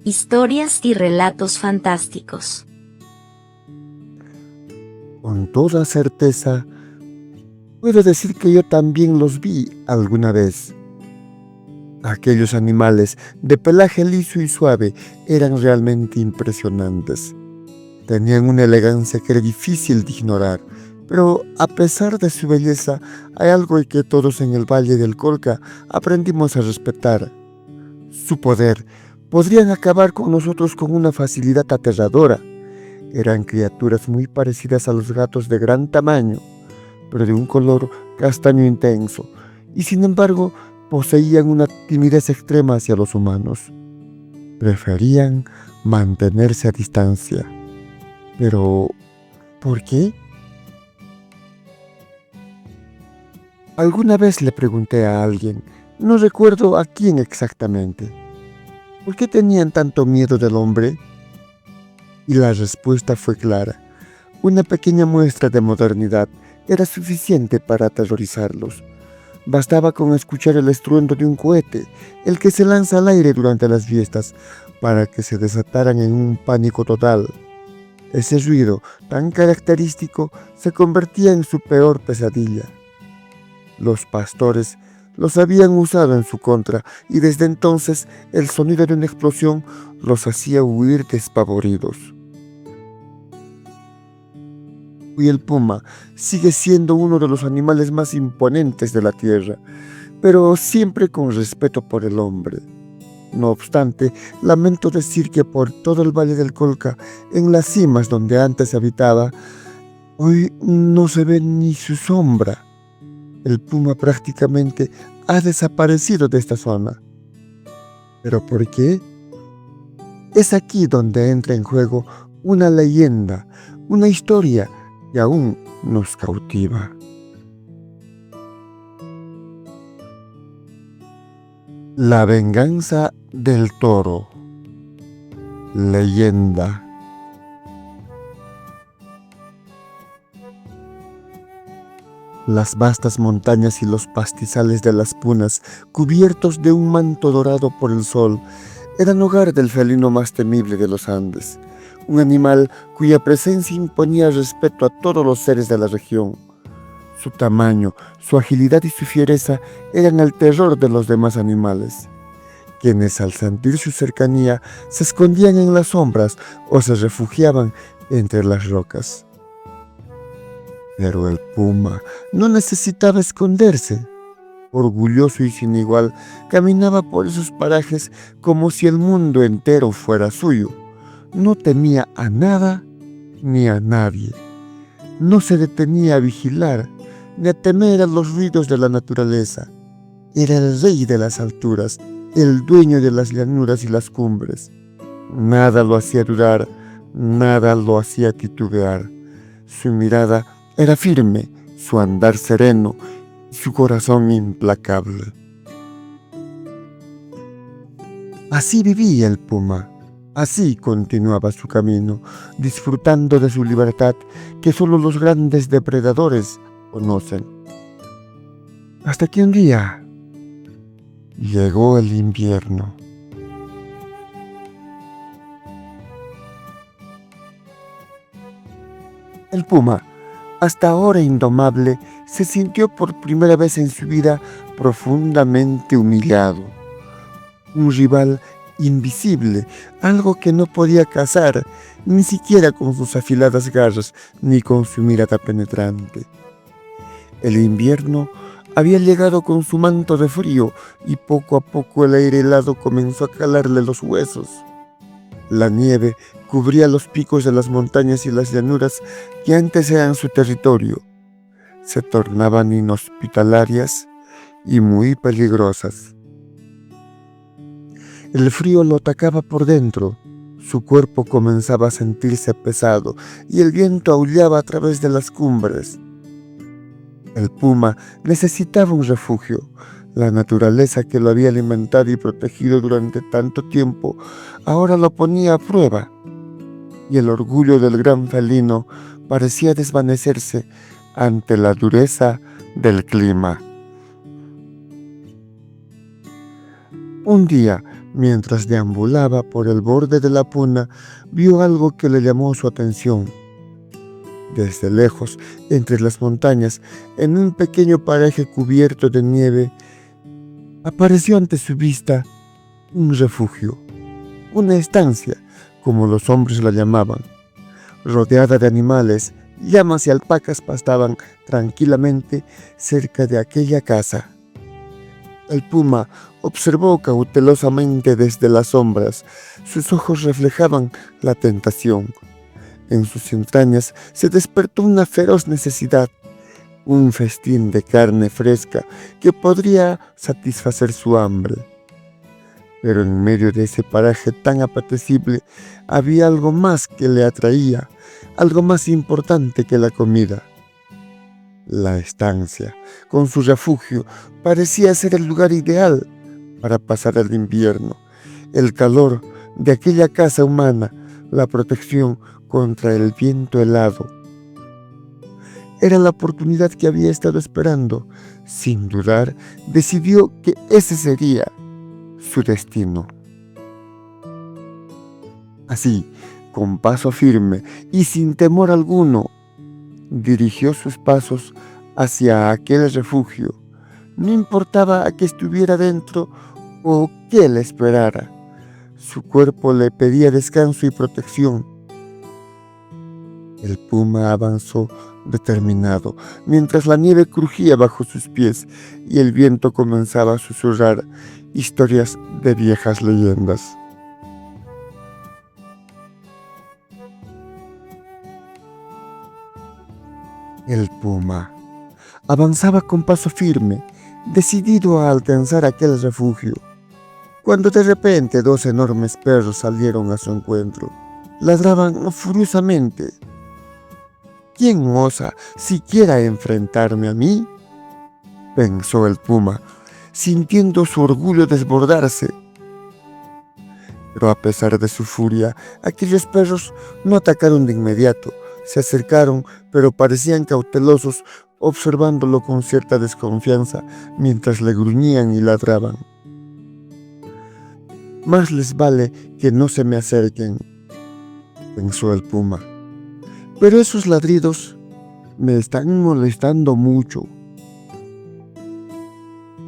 Historias y relatos fantásticos. Con toda certeza, puedo decir que yo también los vi alguna vez. Aquellos animales de pelaje liso y suave eran realmente impresionantes. Tenían una elegancia que era difícil de ignorar, pero a pesar de su belleza, hay algo que todos en el Valle del Colca aprendimos a respetar: su poder. Podrían acabar con nosotros con una facilidad aterradora. Eran criaturas muy parecidas a los gatos de gran tamaño, pero de un color castaño intenso, y sin embargo poseían una timidez extrema hacia los humanos. Preferían mantenerse a distancia. Pero, ¿por qué? Alguna vez le pregunté a alguien, no recuerdo a quién exactamente, ¿por qué tenían tanto miedo del hombre? Y la respuesta fue clara: una pequeña muestra de modernidad era suficiente para aterrorizarlos. Bastaba con escuchar el estruendo de un cohete, el que se lanza al aire durante las fiestas, para que se desataran en un pánico total. Ese ruido tan característico se convertía en su peor pesadilla. Los pastores los habían usado en su contra, y desde entonces el sonido de una explosión los hacía huir despavoridos. Y el puma sigue siendo uno de los animales más imponentes de la tierra, pero siempre con respeto por el hombre. No obstante, lamento decir que por todo el Valle del Colca, en las cimas donde antes habitaba, hoy no se ve ni su sombra. El puma prácticamente ha desaparecido de esta zona. ¿Pero por qué? Es aquí donde entra en juego una leyenda, una historia que aún nos cautiva. La venganza del toro. Leyenda. Las vastas montañas y los pastizales de las Punas, cubiertos de un manto dorado por el sol, eran hogar del felino más temible de los Andes, un animal cuya presencia imponía respeto a todos los seres de la región. Su tamaño, su agilidad y su fiereza eran el terror de los demás animales, quienes al sentir su cercanía se escondían en las sombras o se refugiaban entre las rocas. Pero el puma no necesitaba esconderse. Orgulloso y sin igual, caminaba por esos parajes como si el mundo entero fuera suyo. No temía a nada ni a nadie. No se detenía a vigilar ni a temer a los ruidos de la naturaleza. Era el rey de las alturas, el dueño de las llanuras y las cumbres. Nada lo hacía dudar, nada lo hacía titubear. Su mirada era firme, su andar sereno y su corazón implacable. Así vivía el puma, así continuaba su camino, disfrutando de su libertad que solo los grandes depredadores conocen. Hasta que un día llegó el invierno. El puma, hasta ahora indomable, se sintió por primera vez en su vida profundamente humillado. Un rival invisible, algo que no podía cazar, ni siquiera con sus afiladas garras, ni con su mirada penetrante. El invierno había llegado con su manto de frío, y poco a poco el aire helado comenzó a calarle los huesos. La nieve cubría los picos de las montañas y las llanuras que antes eran su territorio. Se tornaban inhospitalarias y muy peligrosas. El frío lo atacaba por dentro, su cuerpo comenzaba a sentirse pesado y el viento aullaba a través de las cumbres. El puma necesitaba un refugio. La naturaleza que lo había alimentado y protegido durante tanto tiempo ahora lo ponía a prueba, y el orgullo del gran felino parecía desvanecerse ante la dureza del clima. Un día, mientras deambulaba por el borde de la puna, vio algo que le llamó su atención. Desde lejos, entre las montañas, en un pequeño paraje cubierto de nieve, apareció ante su vista un refugio, una estancia, como los hombres la llamaban. Rodeada de animales, llamas y alpacas pastaban tranquilamente cerca de aquella casa. El puma observó cautelosamente desde las sombras. Sus ojos reflejaban la tentación. En sus entrañas se despertó una feroz necesidad, un festín de carne fresca que podría satisfacer su hambre. Pero en medio de ese paraje tan apetecible había algo más que le atraía, algo más importante que la comida. La estancia, con su refugio, parecía ser el lugar ideal para pasar el invierno. El calor de aquella casa humana, la protección contra el viento helado. Era la oportunidad que había estado esperando. Sin dudar, decidió que ese sería su destino. Así, con paso firme y sin temor alguno, dirigió sus pasos hacia aquel refugio. No importaba a qué estuviera dentro o qué le esperara. Su cuerpo le pedía descanso y protección. El puma avanzó determinado, mientras la nieve crujía bajo sus pies y el viento comenzaba a susurrar historias de viejas leyendas. El puma avanzaba con paso firme, decidido a alcanzar aquel refugio, cuando de repente dos enormes perros salieron a su encuentro. Ladraban furiosamente. ¿Quién osa siquiera enfrentarme a mí?, pensó el puma, sintiendo su orgullo desbordarse. Pero a pesar de su furia, aquellos perros no atacaron de inmediato. Se acercaron, pero parecían cautelosos, observándolo con cierta desconfianza, mientras le gruñían y ladraban. Más les vale que no se me acerquen, pensó el puma. Pero esos ladridos me están molestando mucho.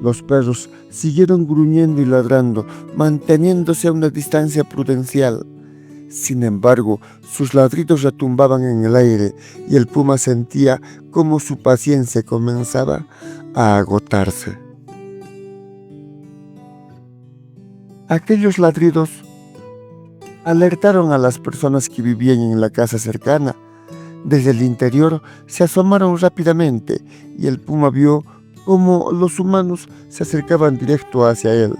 Los perros siguieron gruñendo y ladrando, manteniéndose a una distancia prudencial. Sin embargo, sus ladridos retumbaban en el aire y el puma sentía cómo su paciencia comenzaba a agotarse. Aquellos ladridos alertaron a las personas que vivían en la casa cercana. Desde el interior se asomaron rápidamente y el puma vio cómo los humanos se acercaban directo hacia él.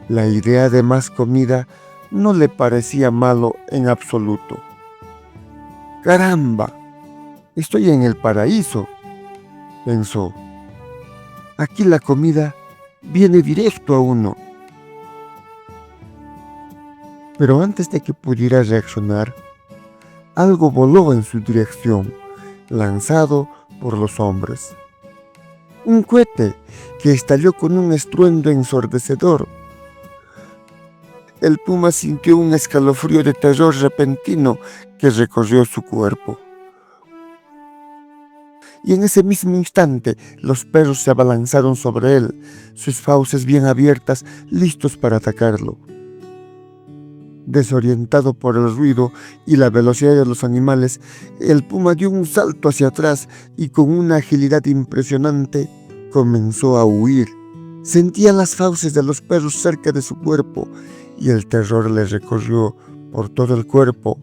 La idea de más comida no le parecía malo en absoluto. ¡Caramba! Estoy en el paraíso, pensó. Aquí la comida viene directo a uno. Pero antes de que pudiera reaccionar, algo voló en su dirección, lanzado por los hombres. Un cohete que estalló con un estruendo ensordecedor. El puma sintió un escalofrío de terror repentino que recorrió su cuerpo. Y en ese mismo instante, los perros se abalanzaron sobre él, sus fauces bien abiertas, listos para atacarlo. Desorientado por el ruido y la velocidad de los animales, el puma dio un salto hacia atrás y con una agilidad impresionante comenzó a huir. Sentía las fauces de los perros cerca de su cuerpo y el terror le recorrió por todo el cuerpo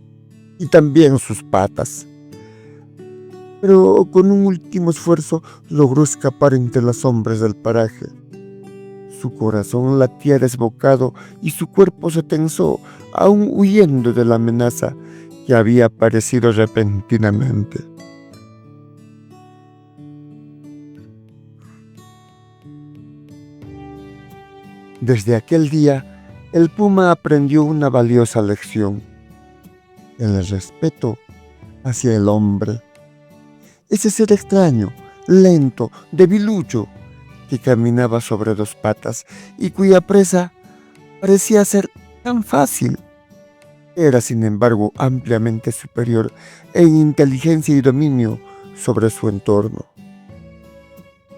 y también sus patas. Pero con un último esfuerzo logró escapar entre las sombras del paraje. Su corazón latía desbocado y su cuerpo se tensó, aún huyendo de la amenaza que había aparecido repentinamente. Desde aquel día, el puma aprendió una valiosa lección: el respeto hacia el hombre. Ese ser extraño, lento, debilucho, que caminaba sobre dos patas y cuya presa parecía ser tan fácil. Era, sin embargo, ampliamente superior en inteligencia y dominio sobre su entorno.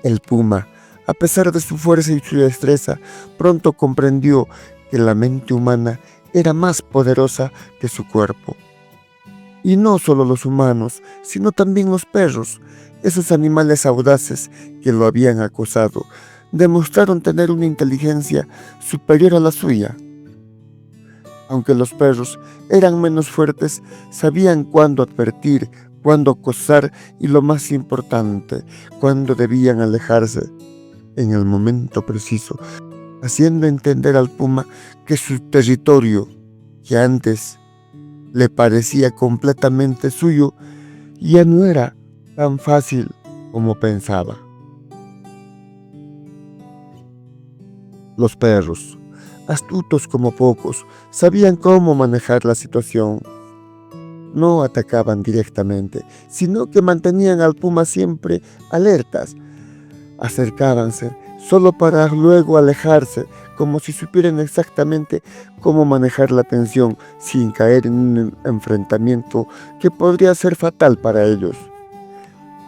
El puma, a pesar de su fuerza y su destreza, pronto comprendió que la mente humana era más poderosa que su cuerpo. Y no solo los humanos, sino también los perros, esos animales audaces que lo habían acosado, demostraron tener una inteligencia superior a la suya. Aunque los perros eran menos fuertes, sabían cuándo advertir, cuándo acosar y, lo más importante, cuándo debían alejarse en el momento preciso, haciendo entender al puma que su territorio, que antes le parecía completamente suyo, ya no era tan fácil como pensaba. Los perros, astutos como pocos, sabían cómo manejar la situación. No atacaban directamente, sino que mantenían al puma siempre alertas. Acercábanse solo para luego alejarse, como si supieran exactamente cómo manejar la tensión sin caer en un enfrentamiento que podría ser fatal para ellos.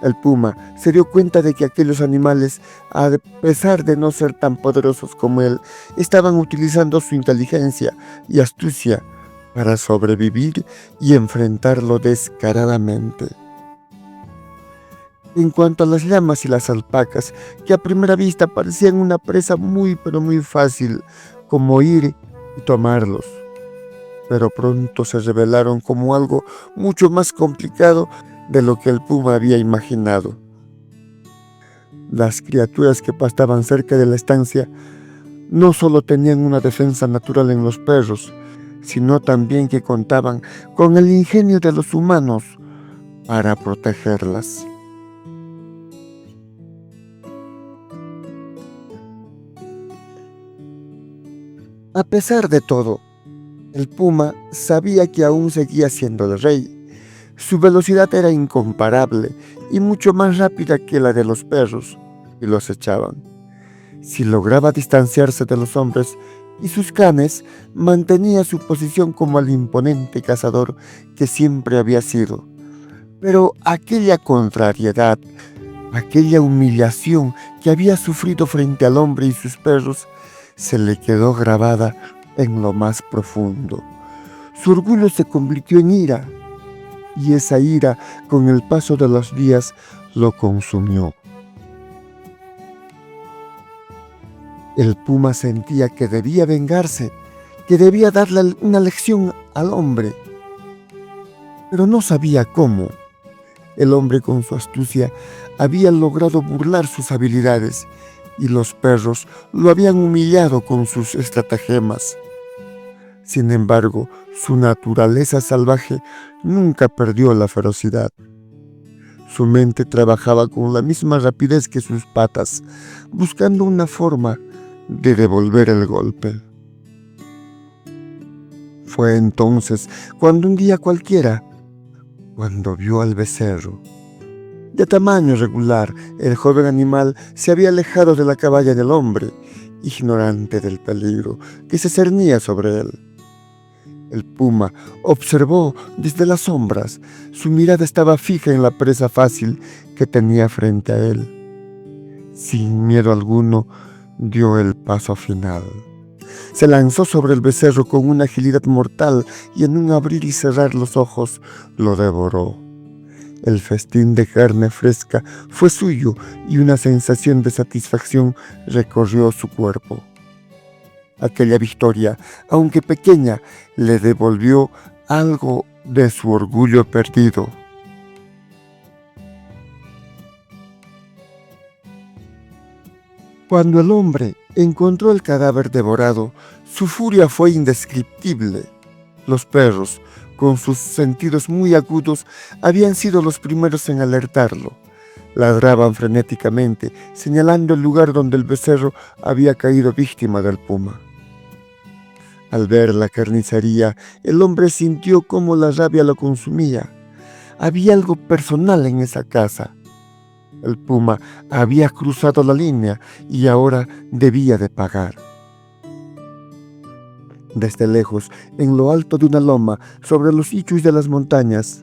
El puma se dio cuenta de que aquellos animales, a pesar de no ser tan poderosos como él, estaban utilizando su inteligencia y astucia para sobrevivir y enfrentarlo descaradamente. En cuanto a las llamas y las alpacas, que a primera vista parecían una presa muy pero muy fácil, como ir y tomarlos, pero pronto se revelaron como algo mucho más complicado de lo que el puma había imaginado. Las criaturas que pastaban cerca de la estancia no solo tenían una defensa natural en los perros, sino también que contaban con el ingenio de los humanos para protegerlas. A pesar de todo, el puma sabía que aún seguía siendo el rey. Su velocidad era incomparable y mucho más rápida que la de los perros, y los echaban. Si lograba distanciarse de los hombres y sus canes, mantenía su posición como el imponente cazador que siempre había sido. Pero aquella contrariedad, aquella humillación que había sufrido frente al hombre y sus perros, se le quedó grabada en lo más profundo. Su orgullo se convirtió en ira, y esa ira, con el paso de los días, lo consumió. El puma sentía que debía vengarse, que debía darle una lección al hombre, pero no sabía cómo. El hombre, con su astucia, había logrado burlar sus habilidades, y los perros lo habían humillado con sus estratagemas. Sin embargo, su naturaleza salvaje nunca perdió la ferocidad. Su mente trabajaba con la misma rapidez que sus patas, buscando una forma de devolver el golpe. Fue entonces cuando un día cualquiera, cuando vio al becerro, de tamaño regular, el joven animal se había alejado de la cabaña del hombre, ignorante del peligro que se cernía sobre él. El puma observó desde las sombras. Su mirada estaba fija en la presa fácil que tenía frente a él. Sin miedo alguno, dio el paso final. Se lanzó sobre el becerro con una agilidad mortal y en un abrir y cerrar los ojos lo devoró. El festín de carne fresca fue suyo y una sensación de satisfacción recorrió su cuerpo. Aquella victoria, aunque pequeña, le devolvió algo de su orgullo perdido. Cuando el hombre encontró el cadáver devorado, su furia fue indescriptible. Los perros, con sus sentidos muy agudos, habían sido los primeros en alertarlo. Ladraban frenéticamente, señalando el lugar donde el becerro había caído víctima del puma. Al ver la carnicería, el hombre sintió cómo la rabia lo consumía. Había algo personal en esa casa. El puma había cruzado la línea y ahora debía de pagar. Desde lejos, en lo alto de una loma, sobre los ichus de las montañas,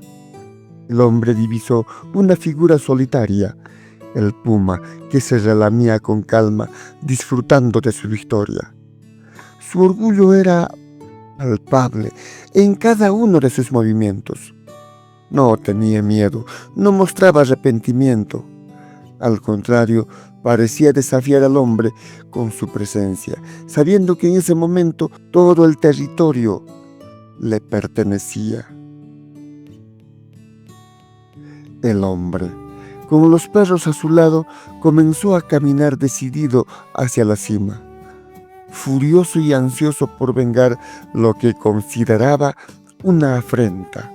el hombre divisó una figura solitaria, el puma que se relamía con calma, disfrutando de su victoria. Su orgullo era palpable en cada uno de sus movimientos. No tenía miedo, no mostraba arrepentimiento. Al contrario, parecía desafiar al hombre con su presencia, sabiendo que en ese momento todo el territorio le pertenecía. El hombre, con los perros a su lado, comenzó a caminar decidido hacia la cima, furioso y ansioso por vengar lo que consideraba una afrenta.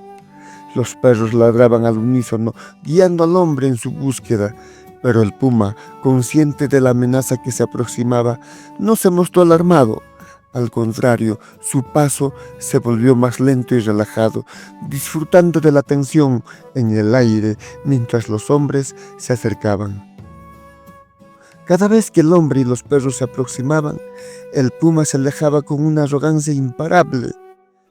Los perros ladraban al unísono, guiando al hombre en su búsqueda, pero el puma, consciente de la amenaza que se aproximaba, no se mostró alarmado. Al contrario, su paso se volvió más lento y relajado, disfrutando de la tensión en el aire mientras los hombres se acercaban. Cada vez que el hombre y los perros se aproximaban, el puma se alejaba con una arrogancia imparable.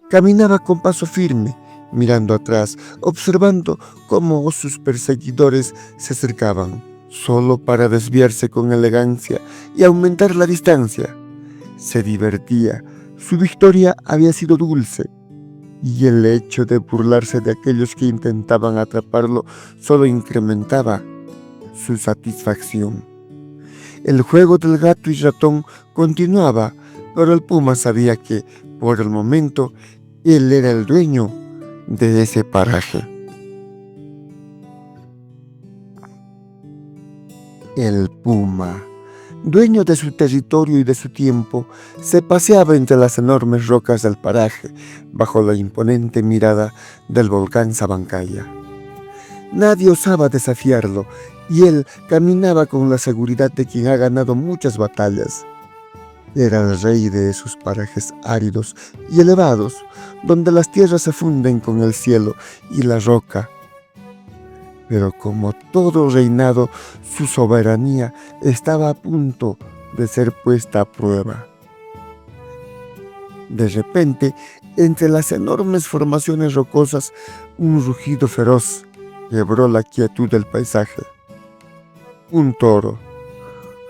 Caminaba con paso firme, mirando atrás, observando cómo sus perseguidores se acercaban, solo para desviarse con elegancia y aumentar la distancia. Se divertía, su victoria había sido dulce, y el hecho de burlarse de aquellos que intentaban atraparlo solo incrementaba su satisfacción. El juego del gato y ratón continuaba, pero el puma sabía que, por el momento, él era el dueño de ese paraje. El puma, dueño de su territorio y de su tiempo, se paseaba entre las enormes rocas del paraje, bajo la imponente mirada del volcán Sabancaya. Nadie osaba desafiarlo, y él caminaba con la seguridad de quien ha ganado muchas batallas. Era el rey de esos parajes áridos y elevados, donde las tierras se funden con el cielo y la roca. Pero como todo reinado, su soberanía estaba a punto de ser puesta a prueba. De repente, entre las enormes formaciones rocosas, un rugido feroz quebró la quietud del paisaje. Un toro,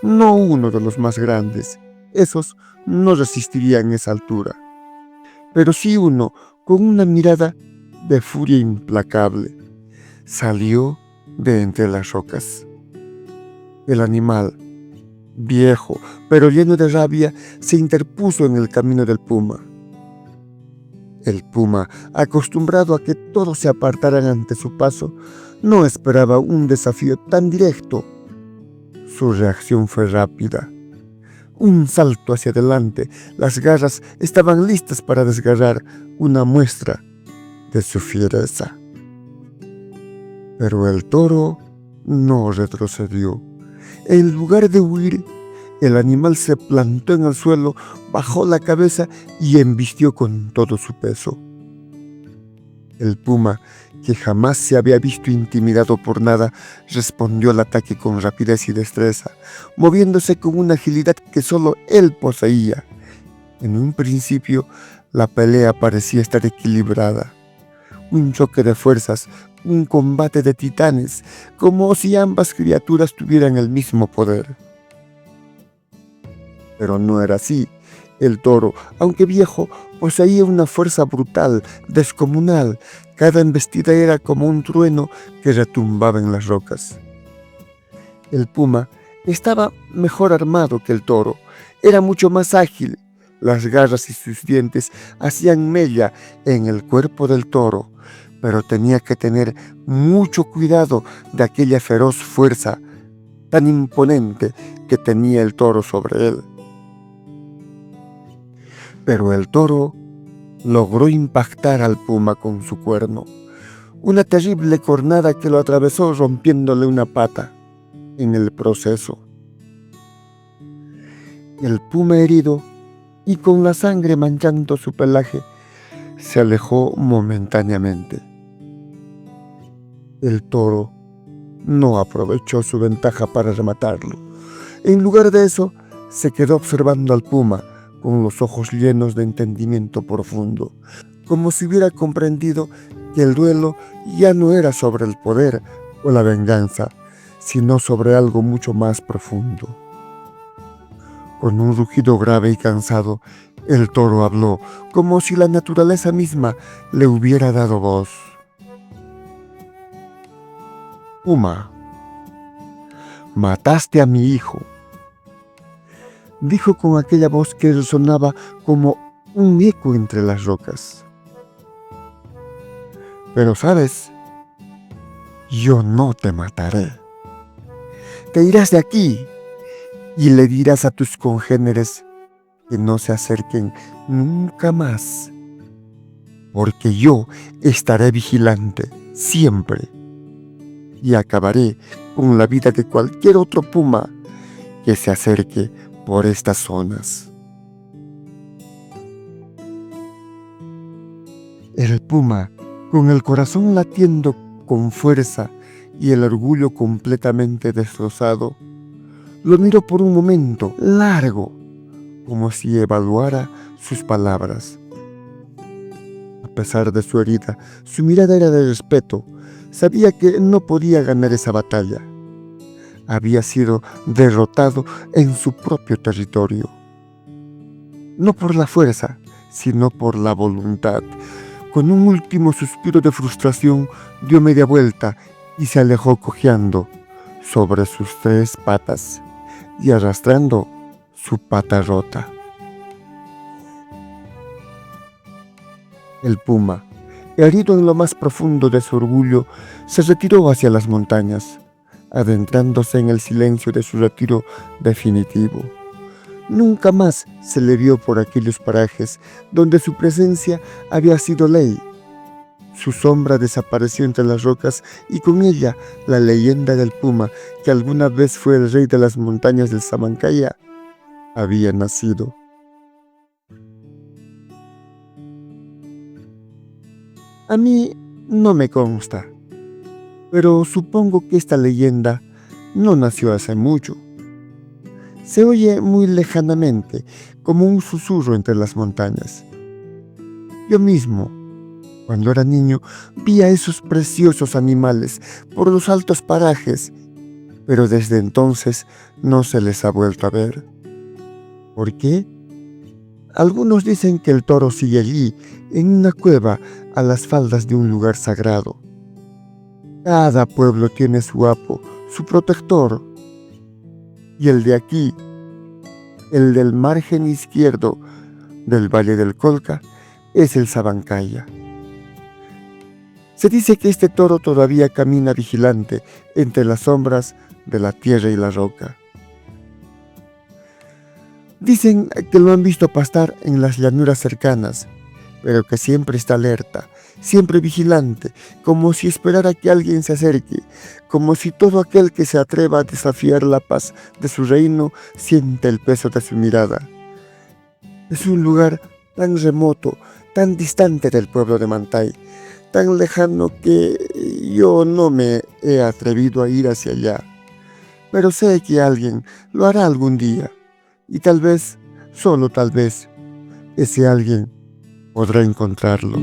no uno de los más grandes, esos no resistirían esa altura, pero sí uno con una mirada de furia implacable. Salió de entre las rocas. El animal, viejo pero lleno de rabia, se interpuso en el camino del puma. El puma, acostumbrado a que todos se apartaran ante su paso, no esperaba un desafío tan directo. Su reacción fue rápida. Un salto hacia adelante, las garras estaban listas para desgarrar una muestra de su fiereza. Pero el toro no retrocedió. En lugar de huir, el animal se plantó en el suelo, bajó la cabeza y embistió con todo su peso. El puma, que jamás se había visto intimidado por nada, respondió al ataque con rapidez y destreza, moviéndose con una agilidad que solo él poseía. En un principio, la pelea parecía estar equilibrada. Un choque de fuerzas, un combate de titanes, como si ambas criaturas tuvieran el mismo poder. Pero no era así. El toro, aunque viejo, poseía una fuerza brutal, descomunal. Cada embestida era como un trueno que retumbaba en las rocas. El puma estaba mejor armado que el toro. Era mucho más ágil. Las garras y sus dientes hacían mella en el cuerpo del toro, pero tenía que tener mucho cuidado de aquella feroz fuerza tan imponente que tenía el toro sobre él. Pero el toro logró impactar al puma con su cuerno, una terrible cornada que lo atravesó rompiéndole una pata en el proceso. El puma, herido y con la sangre manchando su pelaje, se alejó momentáneamente. El toro, no aprovechó su ventaja para rematarlo. En lugar de eso, se quedó observando al puma con los ojos llenos de entendimiento profundo, como si hubiera comprendido que el duelo ya no era sobre el poder o la venganza, sino sobre algo mucho más profundo. Con un rugido grave y cansado, el toro habló, como si la naturaleza misma le hubiera dado voz. Puma, mataste a mi hijo, dijo con aquella voz que resonaba como un eco entre las rocas. Pero sabes, yo no te mataré. Te irás de aquí y le dirás a tus congéneres que no se acerquen nunca más, porque yo estaré vigilante siempre y acabaré con la vida de cualquier otro puma que se acerque por estas zonas. El puma, con el corazón latiendo con fuerza y el orgullo completamente destrozado, lo miró por un momento largo, como si evaluara sus palabras. A pesar de su herida, su mirada era de respeto. Sabía que no podía ganar esa batalla. Había sido derrotado en su propio territorio. No por la fuerza, sino por la voluntad. Con un último suspiro de frustración, dio media vuelta y se alejó cojeando sobre sus 3 patas y arrastrando su pata rota. El puma, herido en lo más profundo de su orgullo, se retiró hacia las montañas, adentrándose en el silencio de su retiro definitivo. Nunca más se le vio por aquellos parajes donde su presencia había sido ley. Su sombra desapareció entre las rocas y con ella la leyenda del puma, que alguna vez fue el rey de las montañas del Samancaya, había nacido. A mí no me consta, pero supongo que esta leyenda no nació hace mucho. Se oye muy lejanamente, como un susurro entre las montañas. Yo mismo, cuando era niño, vi a esos preciosos animales por los altos parajes, pero desde entonces no se les ha vuelto a ver. ¿Por qué? Algunos dicen que el toro sigue allí, en una cueva a las faldas de un lugar sagrado. Cada pueblo tiene su apo, su protector. Y el de aquí, el del margen izquierdo del Valle del Colca, es el Sabancaya. Se dice que este toro todavía camina vigilante entre las sombras de la tierra y la roca. Dicen que lo han visto pastar en las llanuras cercanas, pero que siempre está alerta, siempre vigilante, como si esperara que alguien se acerque, como si todo aquel que se atreva a desafiar la paz de su reino siente el peso de su mirada. Es un lugar tan remoto, tan distante del pueblo de Mantay, tan lejano que yo no me he atrevido a ir hacia allá. Pero sé que alguien lo hará algún día, y tal vez, solo tal vez, ese alguien podrá encontrarlo.